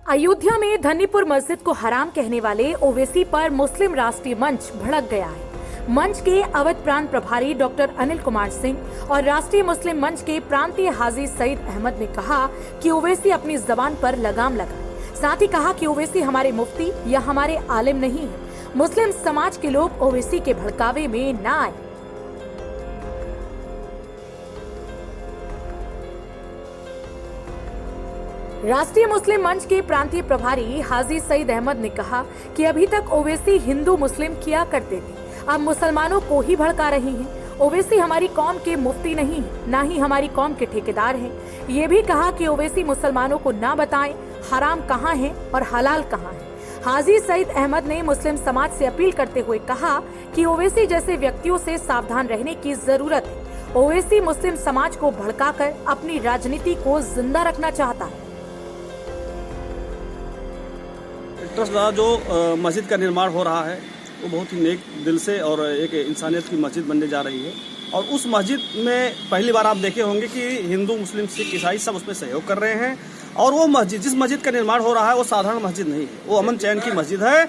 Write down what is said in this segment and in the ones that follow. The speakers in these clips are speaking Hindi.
अयोध्या में धन्नीपुर मस्जिद को हराम कहने वाले ओवैसी पर मुस्लिम राष्ट्रीय मंच भड़क गया है। मंच के अवध प्रांत प्रभारी डॉक्टर अनिल कुमार सिंह और राष्ट्रीय मुस्लिम मंच के प्रांतीय हाजी सईद अहमद ने कहा कि ओवैसी अपनी जबान पर लगाम लगाए। साथ ही कहा कि ओवैसी हमारे मुफ्ती या हमारे आलिम नहीं है। मुस्लिम समाज के लोग ओवैसी के भड़कावे में न आए। राष्ट्रीय मुस्लिम मंच के प्रांतीय प्रभारी हाजी सईद अहमद ने कहा कि अभी तक ओवैसी हिंदू मुस्लिम किया करते थे, अब मुसलमानों को ही भड़का रही हैं। ओवैसी हमारी कौम के मुफ्ती नहीं है, ना ही हमारी कौम के ठेकेदार हैं। ये भी कहा कि ओवैसी मुसलमानों को ना बताएं हराम कहाँ है और हलाल कहाँ है। हाजी सईद अहमद ने मुस्लिम समाज से अपील करते हुए कहा कि ओवैसी जैसे व्यक्तियों से सावधान रहने की जरूरत है। ओवैसी मुस्लिम समाज को भड़काकर अपनी राजनीति को जिंदा रखना चाहता है। ट्रस्ट द्वारा जो मस्जिद का निर्माण हो रहा है वो बहुत ही नेक दिल से और एक इंसानियत की मस्जिद बनने जा रही है। और उस मस्जिद में पहली बार आप देखे होंगे कि हिंदू मुस्लिम सिख ईसाई सब उसमें सहयोग कर रहे हैं। और वो मस्जिद जिस मस्जिद का निर्माण हो रहा है वो साधारण मस्जिद नहीं है, वो अमन चैन की मस्जिद है,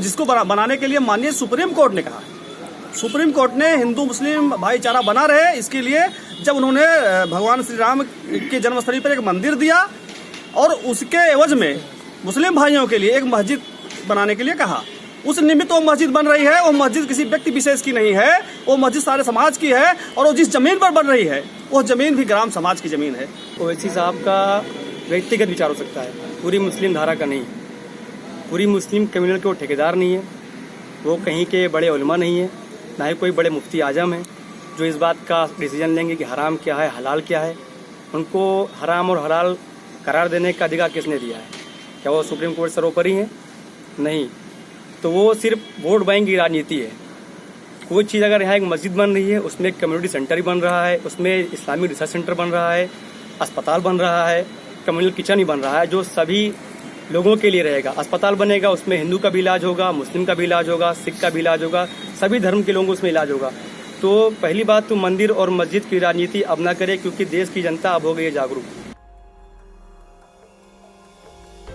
जिसको बनाने के लिए माननीय सुप्रीम कोर्ट ने कहा। सुप्रीम कोर्ट ने हिंदू मुस्लिम भाईचारा बना रहे इसके लिए जब उन्होंने भगवान श्री राम के जन्मस्थली पर एक मंदिर दिया और उसके एवज में मुस्लिम भाइयों के लिए एक मस्जिद बनाने के लिए कहा, उस निमित्त वो मस्जिद बन रही है। वो मस्जिद किसी व्यक्ति विशेष की नहीं है, वो मस्जिद सारे समाज की है। और वो जिस जमीन पर बन रही है वो जमीन भी ग्राम समाज की जमीन है। ओवैसी साहब का व्यक्तिगत विचार हो सकता है, पूरी मुस्लिम धारा का नहीं। पूरी मुस्लिम कम्युनिटी के वो ठेकेदार नहीं है, वो कहीं के बड़े उलमा नहीं है, ना ही कोई बड़े मुफ्ती आजम है जो इस बात का डिसीजन लेंगे कि हराम क्या है हलाल क्या है। उनको हराम और हलाल करार देने का अधिकार किसने दिया है? क्या वो सुप्रीम कोर्ट सर्वोपरि है? नहीं। तो वो सिर्फ वोट बैंक की राजनीति है। कोई चीज़ अगर यहाँ एक मस्जिद बन रही है, उसमें एक कम्युनिटी सेंटर ही बन रहा है, उसमें इस्लामिक रिसर्च सेंटर बन रहा है, अस्पताल बन रहा है, कम्युनल किचन ही बन रहा है जो सभी लोगों के लिए रहेगा। अस्पताल बनेगा, उसमें हिंदू का भी इलाज होगा, मुस्लिम का भी इलाज होगा, सिख का भी इलाज होगा, सभी धर्म के लोगों को उसमें इलाज होगा। तो पहली बात तो मंदिर और मस्जिद की राजनीति अब ना करे, क्योंकि देश की जनता अब हो गई है जागरूक।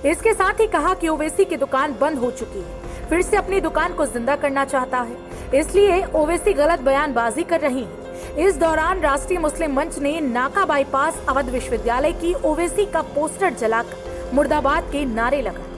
इसके साथ ही कहा कि ओवैसी की दुकान बंद हो चुकी है, फिर से अपनी दुकान को जिंदा करना चाहता है, इसलिए ओवैसी गलत बयानबाजी कर रही है। इस दौरान राष्ट्रीय मुस्लिम मंच ने नाका बाईपास अवध विश्वविद्यालय की ओवैसी का पोस्टर जलाकर मुर्दाबाद के नारे लगाए।